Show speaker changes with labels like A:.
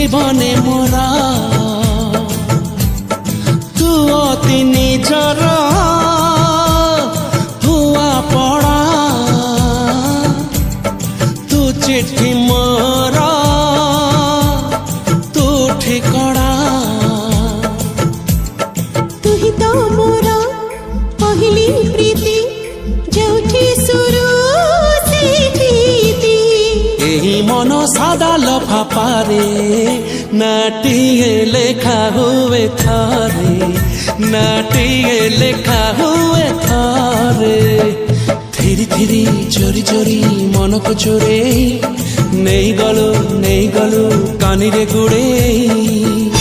A: जीवने मोरा तू अति निजर हुआ पड़ा तू चिट्ठी मोरा तू ठिकड़ा
B: तू ही तो मोरा पहली प्रीति जोठी शुरू से प्रीति
A: यही मन सादा लफा पारे नाटिए लेखा हुए थारे नाटिए लेखा हुए थारे धीरे धीरे चोरी चोरी मन को चोरे नहीं गलु कानी रे गुड़े